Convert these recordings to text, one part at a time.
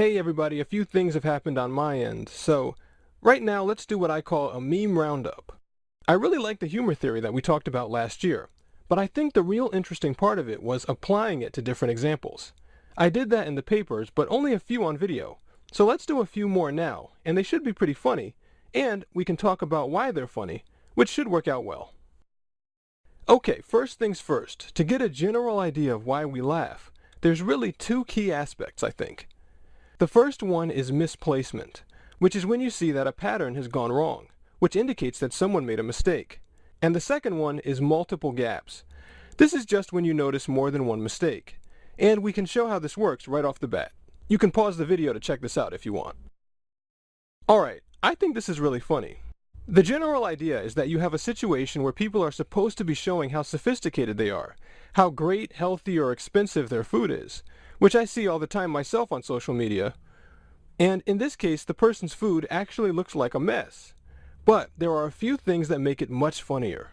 Hey everybody, a few things have happened on my end. So, right now let's do what I call a meme roundup. I really like the humor theory that we talked about last year, but I think the real interesting part of it was applying it to different examples. I did that in the papers, but only a few on video. So let's do a few more now, and they should be pretty funny, and we can talk about why they're funny, which should work out well. Okay, first things first, to get a general idea of why we laugh, there's really two key aspects, I think. The first one is misplacement, which is when you see that a pattern has gone wrong, which indicates that someone made a mistake. And the second one is multiple gaps. This is just when you notice more than one mistake. And we can show how this works right off the bat. You can pause the video to check this out if you want. Alright, I think this is really funny. The general idea is that you have a situation where people are supposed to be showing how sophisticated they are, how great, healthy, or expensive their food is, which I see all the time myself on social media. And in this case, the person's food actually looks like a mess. But there are a few things that make it much funnier.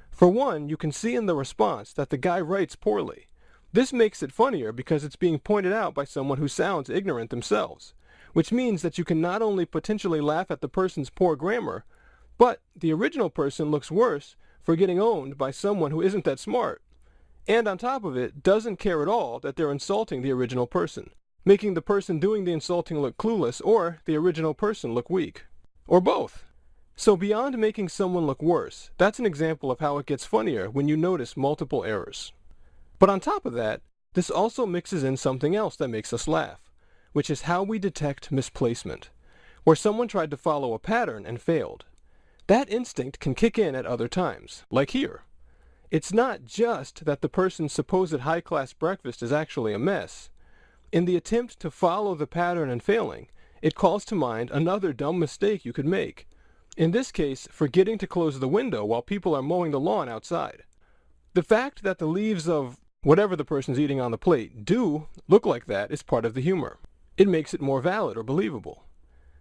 For one, you can see in the response that the guy writes poorly. This makes it funnier because it's being pointed out by someone who sounds ignorant themselves, which means that you can not only potentially laugh at the person's poor grammar, but the original person looks worse for getting owned by someone who isn't that smart. And on top of it, doesn't care at all that they're insulting the original person, making the person doing the insulting look clueless or the original person look weak. Or both. So beyond making someone look worse, that's an example of how it gets funnier when you notice multiple errors. But on top of that, this also mixes in something else that makes us laugh, which is how we detect misplacement, where someone tried to follow a pattern and failed. That instinct can kick in at other times, like here. It's not just that the person's supposed high-class breakfast is actually a mess. In the attempt to follow the pattern and failing, it calls to mind another dumb mistake you could make. In this case, forgetting to close the window while people are mowing the lawn outside. The fact that the leaves of whatever the person's eating on the plate do look like that is part of the humor. It makes it more valid or believable.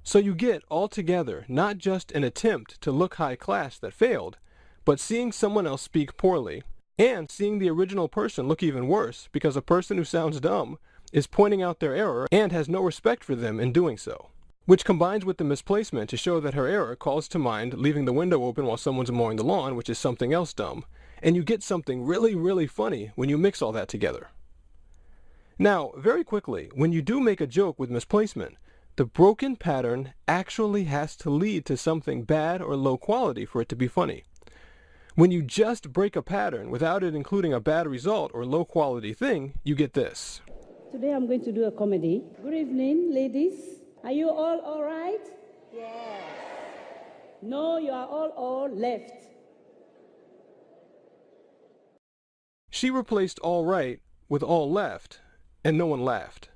So you get altogether not just an attempt to look high class that failed, but seeing someone else speak poorly, and seeing the original person look even worse because a person who sounds dumb is pointing out their error and has no respect for them in doing so. Which combines with the misplacement to show that her error calls to mind leaving the window open while someone's mowing the lawn, which is something else dumb, and you get something really, really funny when you mix all that together. Now, very quickly, when you do make a joke with misplacement, the broken pattern actually has to lead to something bad or low quality for it to be funny. When you just break a pattern without it including a bad result or low quality thing, you get this. Today I'm going to do a comedy. Good evening, ladies. Are you all right? Yes. No, you are all left. She replaced all right with all left, and no one laughed.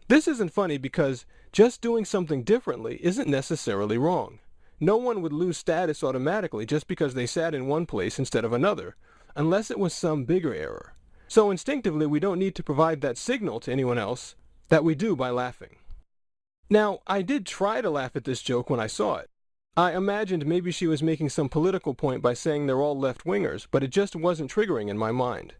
This isn't funny because just doing something differently isn't necessarily wrong. No one would lose status automatically just because they sat in one place instead of another, unless it was some bigger error. So instinctively we don't need to provide that signal to anyone else that we do by laughing. Now, I did try to laugh at this joke when I saw it. I imagined maybe she was making some political point by saying they're all left-wingers, but it just wasn't triggering in my mind.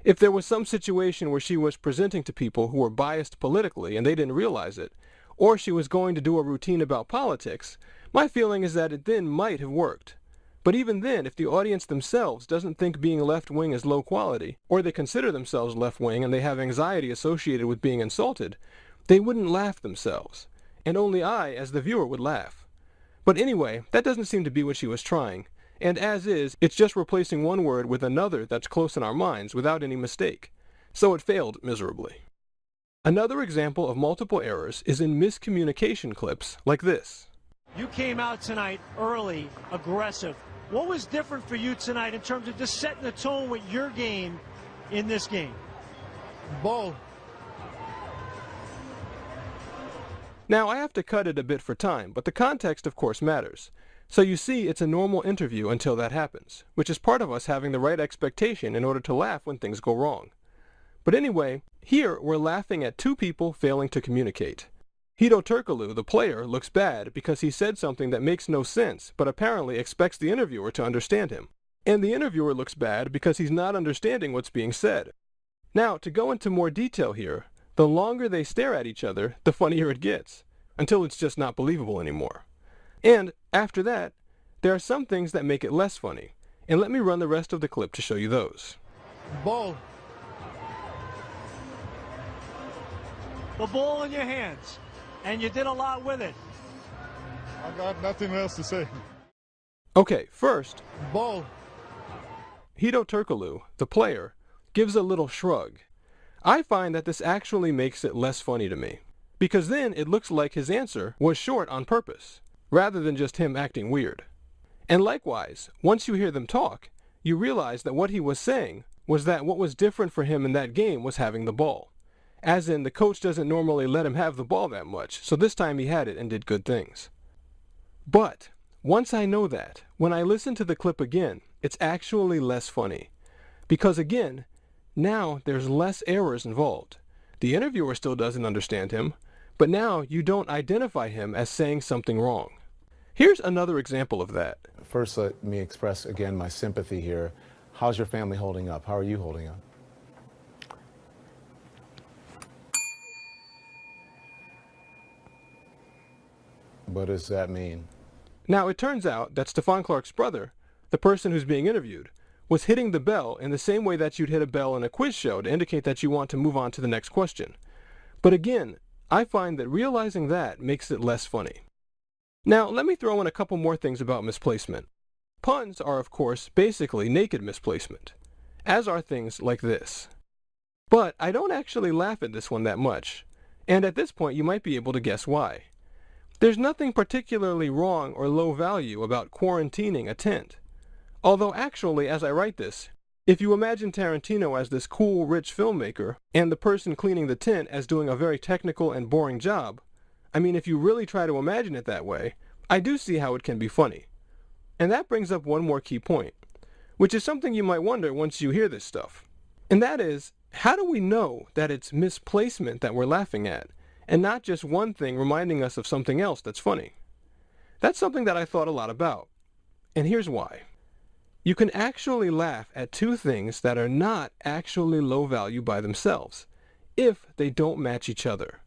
If there was some situation where she was presenting to people who were biased politically and they didn't realize it, or she was going to do a routine about politics, my feeling is that it then might have worked. But even then, if the audience themselves doesn't think being left-wing is low quality, or they consider themselves left-wing and they have anxiety associated with being insulted, they wouldn't laugh themselves, and only I, as the viewer, would laugh. But anyway, that doesn't seem to be what she was trying, and as is, it's just replacing one word with another that's close in our minds without any mistake. So it failed miserably. Another example of multiple errors is in miscommunication clips like this. You came out tonight early, aggressive. What was different for you tonight in terms of just setting the tone with your game in this game? Ball. Now, I have to cut it a bit for time, but the context of course matters. So you see, it's a normal interview until that happens, which is part of us having the right expectation in order to laugh when things go wrong. But anyway, here we're laughing at two people failing to communicate. Hito Turkoglu, the player, looks bad because he said something that makes no sense, but apparently expects the interviewer to understand him. And the interviewer looks bad because he's not understanding what's being said. Now, to go into more detail here, The longer they stare at each other, the funnier it gets, until it's just not believable anymore. And after that, there are some things that make it less funny, and let me run the rest of the clip to show you those. Ball. The ball in your hands, and you did a lot with it. I got nothing else to say. Okay, first, Ball. Hito Turkoglu, the player, gives a little shrug. I find that this actually makes it less funny to me, because then it looks like his answer was short on purpose, rather than just him acting weird. And likewise, once you hear them talk, you realize that what he was saying was that what was different for him in that game was having the ball. As in, the coach doesn't normally let him have the ball that much, so this time he had it and did good things. But once I know that, when I listen to the clip again, it's actually less funny. Because again, now there's less errors involved. The interviewer still doesn't understand him, but now you don't identify him as saying something wrong. Here's another example of that. First, let me express again my sympathy here. How's your family holding up? How are you holding up? What does that mean? Now, it turns out that Stephon Clark's brother, the person who's being interviewed, was hitting the bell in the same way that you'd hit a bell in a quiz show to indicate that you want to move on to the next question. But again, I find that realizing that makes it less funny. Now, let me throw in a couple more things about misplacement. Puns are, of course, basically naked misplacement, as are things like this. But I don't actually laugh at this one that much, and at this point you might be able to guess why. There's nothing particularly wrong or low value about quarantining a tent. Although actually, as I write this, if you imagine Tarantino as this cool, rich filmmaker, and the person cleaning the tent as doing a very technical and boring job, I mean, if you really try to imagine it that way, I do see how it can be funny. And that brings up one more key point, which is something you might wonder once you hear this stuff. And that is, how do we know that it's misplacement that we're laughing at, and not just one thing reminding us of something else that's funny? That's something that I thought a lot about. And here's why. You can actually laugh at two things that are not actually low value by themselves, if they don't match each other.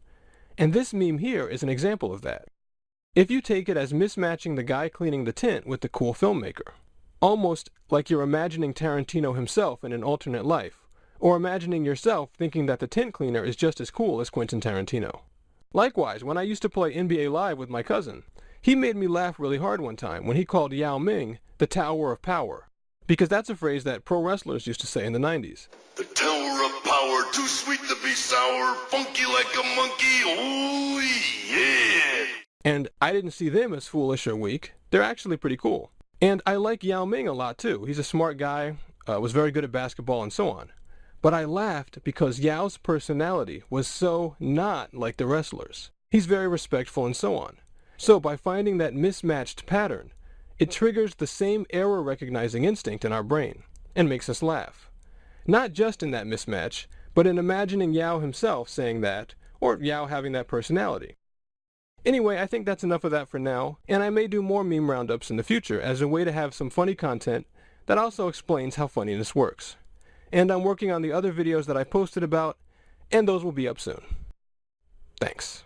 And this meme here is an example of that. If you take it as mismatching the guy cleaning the tent with the cool filmmaker, almost like you're imagining Tarantino himself in an alternate life, or imagining yourself thinking that the tent cleaner is just as cool as Quentin Tarantino. Likewise, when I used to play NBA Live with my cousin, he made me laugh really hard one time when he called Yao Ming the Tower of Power, because that's a phrase that pro wrestlers used to say in the 90s. The Tower of Power, too sweet to be sour, funky like a monkey, oh yeah! And I didn't see them as foolish or weak. They're actually pretty cool. And I like Yao Ming a lot too. He's a smart guy, was very good at basketball and so on. But I laughed because Yao's personality was so not like the wrestlers. He's very respectful and so on. So by finding that mismatched pattern, it triggers the same error recognizing instinct in our brain and makes us laugh. Not just in that mismatch, but in imagining Yao himself saying that, or Yao having that personality. Anyway, I think that's enough of that for now, and I may do more meme roundups in the future as a way to have some funny content that also explains how funniness works. And I'm working on the other videos that I posted about, and those will be up soon. Thanks.